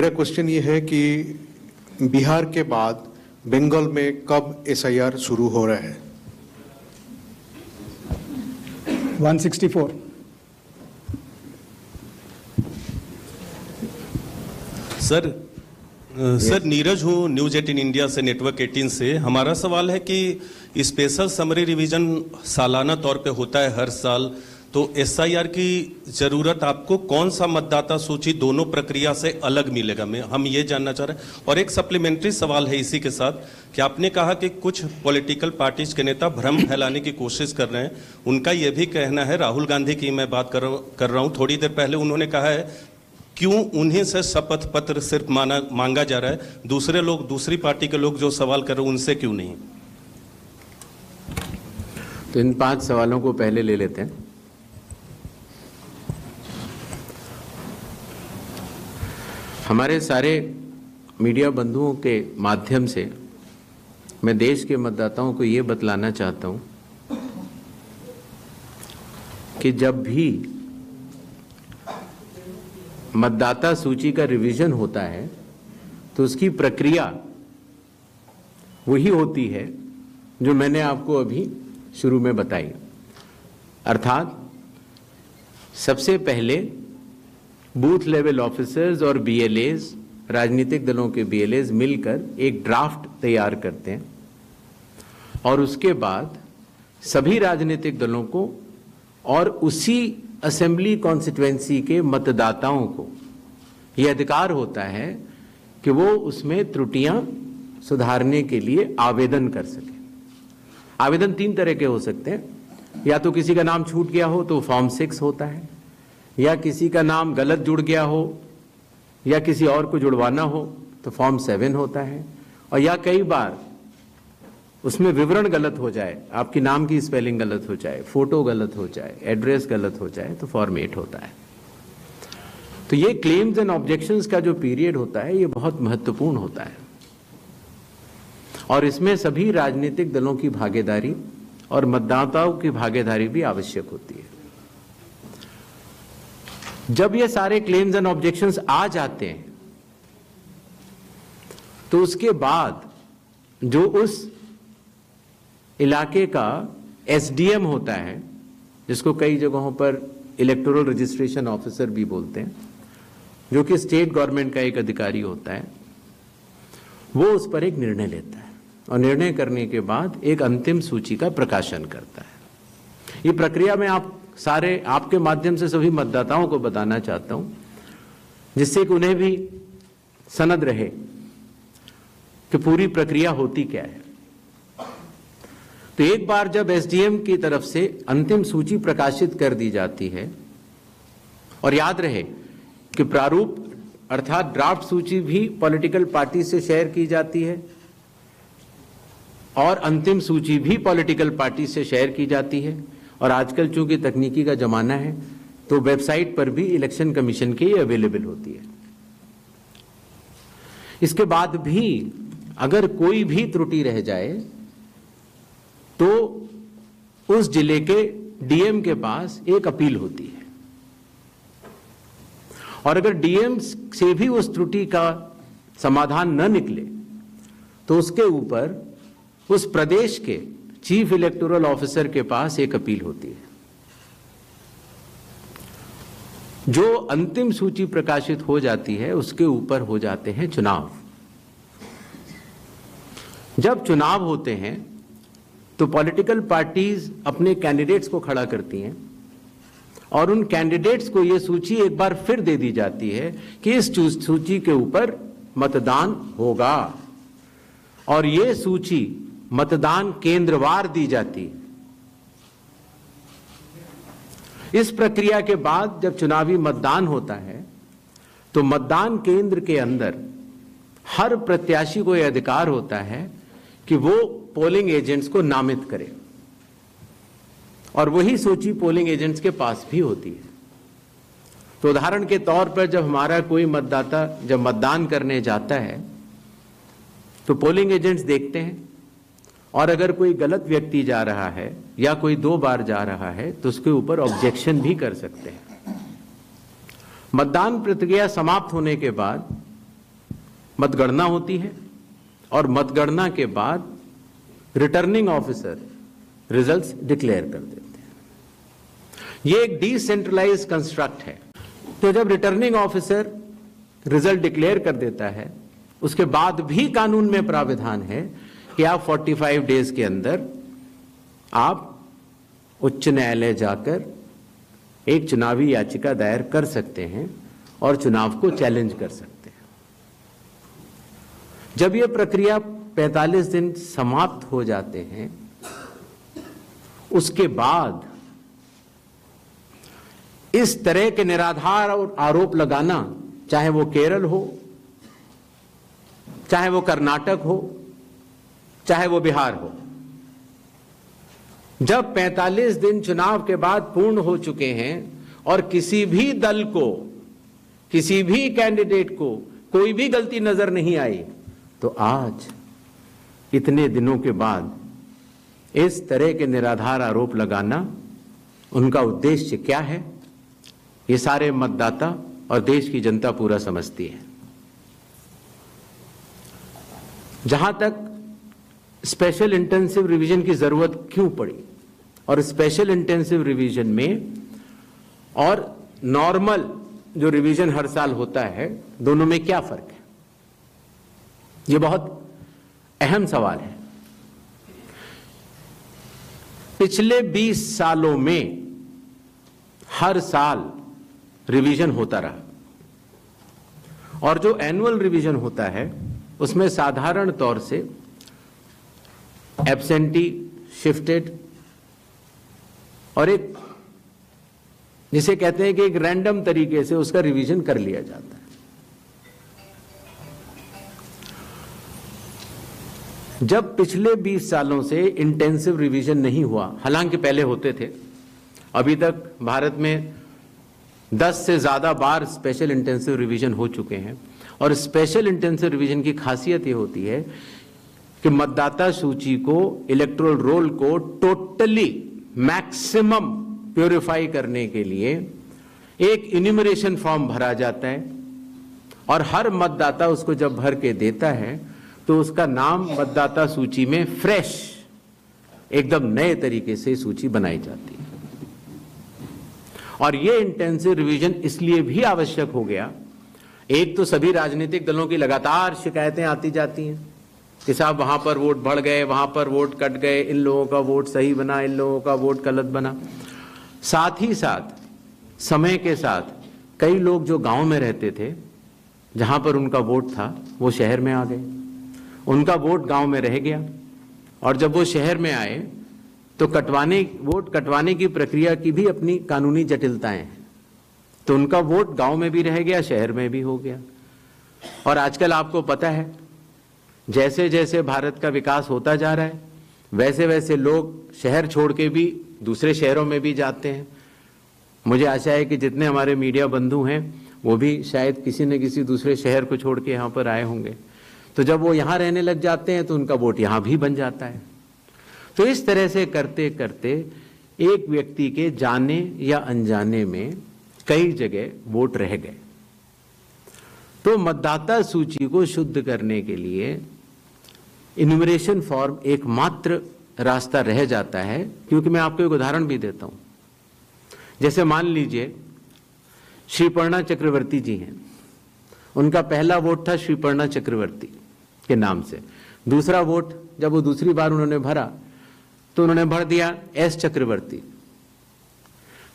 मेरा क्वेश्चन ये है कि बिहार के बाद बंगाल में कब एसआईआर शुरू हो रहा है? 164। सर नीरज हूँ, न्यूज 18 इंडिया से, नेटवर्क 18 से। हमारा सवाल है कि स्पेशल समरी रिवीजन सालाना तौर पे होता है हर साल, तो एसआईआर की जरूरत आपको कौन सा मतदाता सूची दोनों प्रक्रिया से अलग मिलेगा? हम ये जानना चाह रहे हैं। और एक सप्लीमेंट्री सवाल है इसी के साथ कि आपने कहा कि कुछ पॉलिटिकल पार्टीज के नेता भ्रम फैलाने की कोशिश कर रहे हैं। उनका यह भी कहना है, राहुल गांधी की मैं बात कर रहा हूँ, थोड़ी देर पहले उन्होंने कहा है क्यों उन्हीं से शपथ पत्र सिर्फ मांगा जा रहा है, दूसरे लोग, दूसरी पार्टी के लोग जो सवाल कर रहे हैं उनसे क्यों नहीं? तो इन 5 सवालों को पहले ले लेते हैं। हमारे सारे मीडिया बंधुओं के माध्यम से मैं देश के मतदाताओं को ये बतलाना चाहता हूं कि जब भी मतदाता सूची का रिवीजन होता है तो उसकी प्रक्रिया वही होती है जो मैंने आपको अभी शुरू में बताई। अर्थात सबसे पहले बूथ लेवल ऑफिसर्स और बीएलएज, राजनीतिक दलों के बीएलएज मिलकर एक ड्राफ्ट तैयार करते हैं और उसके बाद सभी राजनीतिक दलों को और उसी असेंबली कॉन्स्टिट्यूएंसी के मतदाताओं को यह अधिकार होता है कि वो उसमें त्रुटियां सुधारने के लिए आवेदन कर सके। आवेदन 3 तरह के हो सकते हैं, या तो किसी का नाम छूट गया हो तो फॉर्म 6 होता है, या किसी का नाम गलत जुड़ गया हो या किसी और को जुड़वाना हो तो फॉर्म 7 होता है, और या कई बार उसमें विवरण गलत हो जाए, आपकी नाम की स्पेलिंग गलत हो जाए, फोटो गलत हो जाए, एड्रेस गलत हो जाए तो फॉर्म 8 होता है। तो ये क्लेम्स एंड ऑब्जेक्शंस का जो पीरियड होता है ये बहुत महत्वपूर्ण होता है और इसमें सभी राजनीतिक दलों की भागीदारी और मतदाताओं की भागीदारी भी आवश्यक होती है। जब ये सारे क्लेम्स एंड ऑब्जेक्शंस आ जाते हैं तो उसके बाद जो उस इलाके का एसडीएम होता है, जिसको कई जगहों पर इलेक्टोरल रजिस्ट्रेशन ऑफिसर भी बोलते हैं, जो कि स्टेट गवर्नमेंट का एक अधिकारी होता है, वो उस पर एक निर्णय लेता है और निर्णय करने के बाद एक अंतिम सूची का प्रकाशन करता है। ये प्रक्रिया में आपके माध्यम से सभी मतदाताओं को बताना चाहता हूं, जिससे कि उन्हें भी सनद रहे कि पूरी प्रक्रिया होती क्या है। तो एक बार जब एसडीएम की तरफ से अंतिम सूची प्रकाशित कर दी जाती है, और याद रहे कि प्रारूप अर्थात ड्राफ्ट सूची भी पॉलिटिकल पार्टी से शेयर की जाती है और अंतिम सूची भी पॉलिटिकल पार्टी से शेयर की जाती है, और आजकल चूंकि तकनीकी का जमाना है तो वेबसाइट पर भी इलेक्शन कमीशन की अवेलेबल होती है। इसके बाद भी अगर कोई भी त्रुटि रह जाए तो उस जिले के डीएम के पास एक अपील होती है, और अगर डीएम से भी उस त्रुटि का समाधान न निकले तो उसके ऊपर उस प्रदेश के चीफ इलेक्टोरल ऑफिसर के पास एक अपील होती है। जो अंतिम सूची प्रकाशित हो जाती है उसके ऊपर हो जाते हैं चुनाव। जब चुनाव होते हैं तो पॉलिटिकल पार्टीज अपने कैंडिडेट्स को खड़ा करती हैं और उन कैंडिडेट्स को यह सूची एक बार फिर दे दी जाती है कि इस सूची के ऊपर मतदान होगा, और यह सूची मतदान केंद्रवार दी जाती है। इस प्रक्रिया के बाद जब चुनावी मतदान होता है तो मतदान केंद्र के अंदर हर प्रत्याशी को यह अधिकार होता है कि वो पोलिंग एजेंट्स को नामित करे, और वही सूची पोलिंग एजेंट्स के पास भी होती है। तो उदाहरण के तौर पर जब हमारा कोई मतदाता जब मतदान करने जाता है तो पोलिंग एजेंट्स देखते हैं, और अगर कोई गलत व्यक्ति जा रहा है या कोई 2 बार जा रहा है तो उसके ऊपर ऑब्जेक्शन भी कर सकते हैं। मतदान प्रक्रिया समाप्त होने के बाद मतगणना होती है और मतगणना के बाद रिटर्निंग ऑफिसर रिजल्ट्स डिक्लेयर कर देते हैं। ये एक डिसेंट्रलाइज कंस्ट्रक्ट है। तो जब रिटर्निंग ऑफिसर रिजल्ट डिक्लेयर कर देता है, उसके बाद भी कानून में प्राविधान है कि आप 45 डेज के अंदर आप उच्च न्यायालय जाकर एक चुनावी याचिका दायर कर सकते हैं और चुनाव को चैलेंज कर सकते हैं। जब यह प्रक्रिया 45 दिन समाप्त हो जाते हैं, उसके बाद इस तरह के निराधार और आरोप लगाना, चाहे वो केरल हो, चाहे वो कर्नाटक हो, चाहे वो बिहार हो, जब 45 दिन चुनाव के बाद पूर्ण हो चुके हैं और किसी भी दल को, किसी भी कैंडिडेट को कोई भी गलती नजर नहीं आई, तो आज इतने दिनों के बाद इस तरह के निराधार आरोप लगाना, उनका उद्देश्य क्या है, ये सारे मतदाता और देश की जनता पूरा समझती है। जहां तक स्पेशल इंटेंसिव रिवीजन की जरूरत क्यों पड़ी और स्पेशल इंटेंसिव रिवीजन में और नॉर्मल जो रिवीजन हर साल होता है, दोनों में क्या फर्क है, ये बहुत अहम सवाल है। पिछले 20 सालों में हर साल रिवीजन होता रहा और जो एनुअल रिवीजन होता है उसमें साधारण तौर से एब्सेंटी, शिफ्टेड और एक जिसे कहते हैं कि एक रैंडम तरीके से उसका रिवीजन कर लिया जाता है। जब पिछले 20 सालों से इंटेंसिव रिवीजन नहीं हुआ, हालांकि पहले होते थे, अभी तक भारत में 10 से ज्यादा बार स्पेशल इंटेंसिव रिवीजन हो चुके हैं। और स्पेशल इंटेंसिव रिवीजन की खासियत ये होती है कि मतदाता सूची को, इलेक्टोरल रोल को टोटली मैक्सिमम प्योरीफाई करने के लिए एक इन्यूमरेशन फॉर्म भरा जाता है और हर मतदाता उसको जब भर के देता है तो उसका नाम मतदाता सूची में फ्रेश, एकदम नए तरीके से सूची बनाई जाती है। और ये इंटेंसिव रिवीजन इसलिए भी आवश्यक हो गया, एक तो सभी राजनीतिक दलों की लगातार शिकायतें आती जाती हैं कि साहब वहां पर वोट बढ़ गए, वहां पर वोट कट गए, इन लोगों का वोट सही बना, इन लोगों का वोट गलत बना। साथ ही साथ समय के साथ कई लोग जो गांव में रहते थे, जहां पर उनका वोट था, वो शहर में आ गए, उनका वोट गांव में रह गया और जब वो शहर में आए तो वोट कटवाने की प्रक्रिया की भी अपनी कानूनी जटिलताएं हैं, तो उनका वोट गांव में भी रह गया, शहर में भी हो गया। और आजकल आपको पता है, जैसे जैसे भारत का विकास होता जा रहा है, वैसे वैसे लोग शहर छोड़ के भी दूसरे शहरों में भी जाते हैं। मुझे आशा है कि जितने हमारे मीडिया बंधु हैं वो भी शायद किसी न किसी दूसरे शहर को छोड़ के यहाँ पर आए होंगे। तो जब वो यहाँ रहने लग जाते हैं तो उनका वोट यहाँ भी बन जाता है। तो इस तरह से करते करते एक व्यक्ति के जाने या अनजाने में कई जगह वोट रह गए। तो मतदाता सूची को शुद्ध करने के लिए इन्यूमरेशन फॉर्म एकमात्र रास्ता रह जाता है। क्योंकि मैं आपको एक उदाहरण भी देता हूं, जैसे मान लीजिए श्रीपर्णा चक्रवर्ती जी हैं, उनका पहला वोट था श्रीपर्णा चक्रवर्ती के नाम से, दूसरा वोट जब वो दूसरी बार उन्होंने भरा तो उन्होंने भर दिया एस चक्रवर्ती।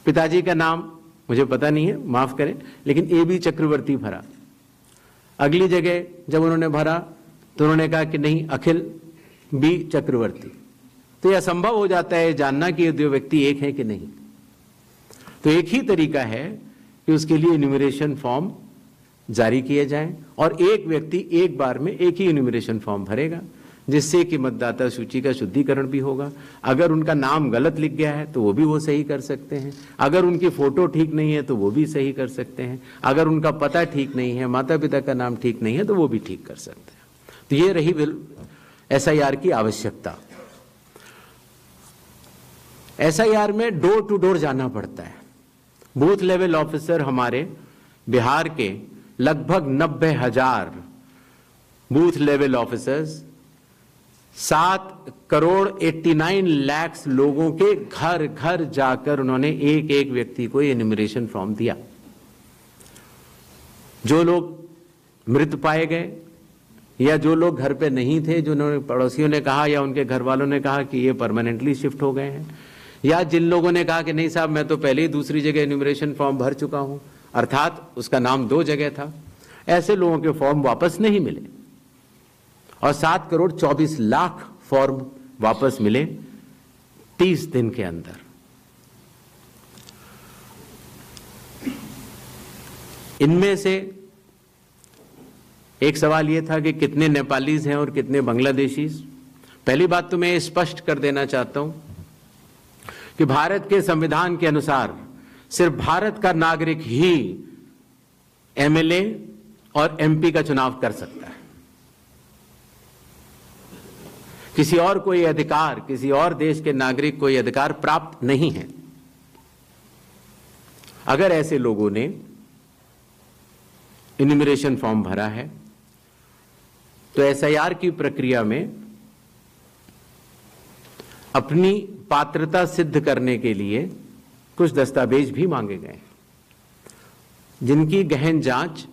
पिताजी का नाम मुझे पता नहीं है, माफ करें, लेकिन ए बी चक्रवर्ती भरा। अगली जगह जब उन्होंने भरा तो उन्होंने कहा कि नहीं, अखिल बी चक्रवर्ती। तो यह असंभव हो जाता है जानना कि ये दो व्यक्ति एक है कि नहीं। तो एक ही तरीका है कि उसके लिए इन्यूमरेशन फॉर्म जारी किए जाएं और एक व्यक्ति एक बार में एक ही इन्यूमरेशन फॉर्म भरेगा, जिससे कि मतदाता सूची का शुद्धिकरण भी होगा। अगर उनका नाम गलत लिख गया है तो वो भी वो सही कर सकते हैं, अगर उनकी फोटो ठीक नहीं है तो वो भी सही कर सकते हैं, अगर उनका पता ठीक नहीं है, माता पिता का नाम ठीक नहीं है तो वो भी ठीक कर सकते हैं। तो ये रही SIR की आवश्यकता। SIR में डोर टू डोर जाना पड़ता है। बूथ लेवल ऑफिसर हमारे बिहार के लगभग 90,000 बूथ लेवल ऑफिसर्स 7,89,00,000 लोगों के घर घर जाकर उन्होंने एक एक व्यक्ति को एन्यूमरेशन फॉर्म दिया। जो लोग मृत पाए गए या जो लोग घर पे नहीं थे, जो पड़ोसियों ने कहा या उनके घर वालों ने कहा कि ये परमानेंटली शिफ्ट हो गए हैं, या जिन लोगों ने कहा कि नहीं साहब मैं तो पहले ही दूसरी जगह एन्यूमरेशन फॉर्म भर चुका हूं, अर्थात उसका नाम 2 जगह था, ऐसे लोगों के फॉर्म वापस नहीं मिले और 7,24,00,000 फॉर्म वापस मिले 30 दिन के अंदर। इनमें से एक सवाल यह था कि कितने नेपालीज हैं और कितने बांग्लादेशीज। पहली बात तो मैं स्पष्ट कर देना चाहता हूं कि भारत के संविधान के अनुसार सिर्फ भारत का नागरिक ही एमएलए और एमपी का चुनाव कर सकता है। किसी और कोई अधिकार, किसी और देश के नागरिक को यह अधिकार प्राप्त नहीं है। अगर ऐसे लोगों ने एन्यूमरेशन फॉर्म भरा है तो एसआईआर की प्रक्रिया में अपनी पात्रता सिद्ध करने के लिए कुछ दस्तावेज भी मांगे गए, जिनकी गहन जांच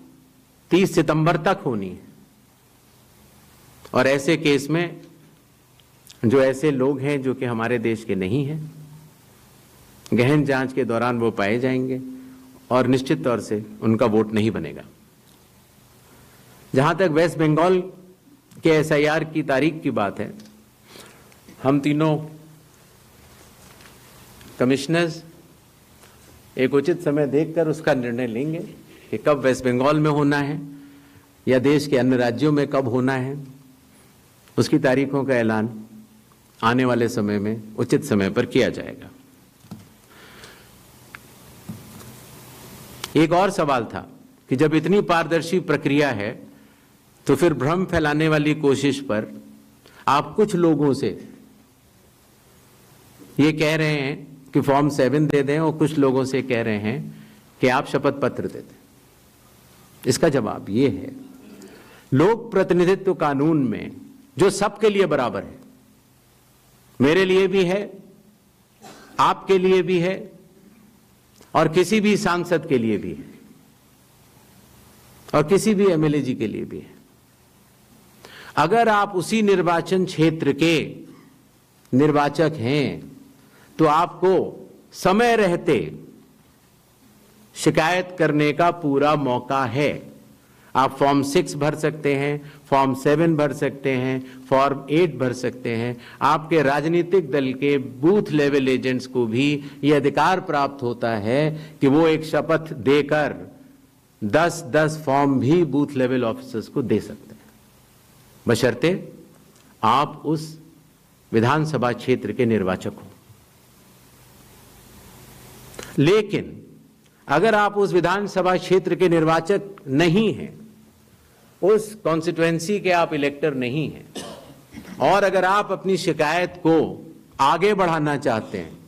30 सितंबर तक होनी है। और ऐसे केस में जो ऐसे लोग हैं जो कि हमारे देश के नहीं हैं, गहन जांच के दौरान वो पाए जाएंगे और निश्चित तौर से उनका वोट नहीं बनेगा। जहां तक वेस्ट बंगाल के एसआईआर की तारीख की बात है, हम तीनों कमिश्नर्स एक उचित समय देखकर उसका निर्णय लेंगे कि कब वेस्ट बंगाल में होना है या देश के अन्य राज्यों में कब होना है। उसकी तारीखों का ऐलान आने वाले समय में उचित समय पर किया जाएगा। एक और सवाल था कि जब इतनी पारदर्शी प्रक्रिया है तो फिर भ्रम फैलाने वाली कोशिश पर आप कुछ लोगों से ये कह रहे हैं कि फॉर्म 7 दे दें और कुछ लोगों से कह रहे हैं कि आप शपथ पत्र दे दें। इसका जवाब ये है, लोक प्रतिनिधित्व कानून में जो सबके लिए बराबर है, मेरे लिए भी है, आपके लिए भी है और किसी भी सांसद के लिए भी है और किसी भी एमएलए जी के लिए भी है। अगर आप उसी निर्वाचन क्षेत्र के निर्वाचक हैं तो आपको समय रहते शिकायत करने का पूरा मौका है। आप फॉर्म 6 भर सकते हैं, फॉर्म 7 भर सकते हैं, फॉर्म 8 भर सकते हैं। आपके राजनीतिक दल के बूथ लेवल एजेंट्स को भी यह अधिकार प्राप्त होता है कि वो एक शपथ देकर 10-10 फॉर्म भी बूथ लेवल ऑफिसर्स को दे सकते हैं, बशर्ते आप उस विधानसभा क्षेत्र के निर्वाचक हो। लेकिन अगर आप उस विधानसभा क्षेत्र के निर्वाचक नहीं हैं, उस कॉन्स्टिट्यूएंसी के आप इलेक्टर नहीं हैं, और अगर आप अपनी शिकायत को आगे बढ़ाना चाहते हैं,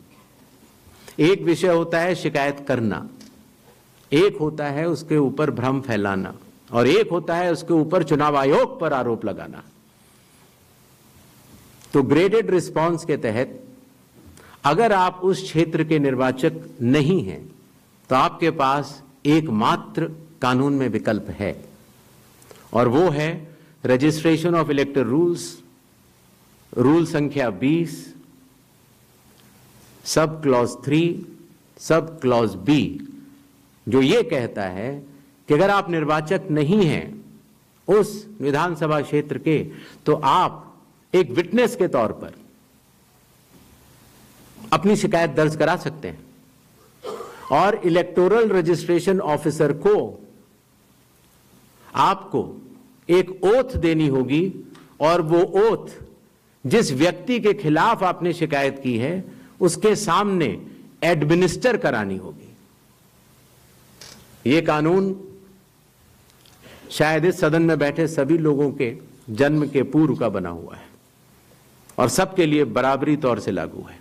एक विषय होता है शिकायत करना, एक होता है उसके ऊपर भ्रम फैलाना, और एक होता है उसके ऊपर चुनाव आयोग पर आरोप लगाना। तो ग्रेडेड रिस्पांस के तहत अगर आप उस क्षेत्र के निर्वाचक नहीं हैं तो आपके पास एकमात्र कानून में विकल्प है, और वो है रजिस्ट्रेशन ऑफ इलेक्टर रूल्स, रूल संख्या 20, sub clause 3, sub clause B, जो ये कहता है कि अगर आप निर्वाचक नहीं हैं उस विधानसभा क्षेत्र के तो आप एक विटनेस के तौर पर अपनी शिकायत दर्ज करा सकते हैं, और इलेक्टोरल रजिस्ट्रेशन ऑफिसर को आपको एक ओथ देनी होगी, और वो ओथ जिस व्यक्ति के खिलाफ आपने शिकायत की है उसके सामने एडमिनिस्टर करानी होगी। ये कानून शायद इस सदन में बैठे सभी लोगों के जन्म के पूर्व का बना हुआ है और सबके लिए बराबरी तौर से लागू है।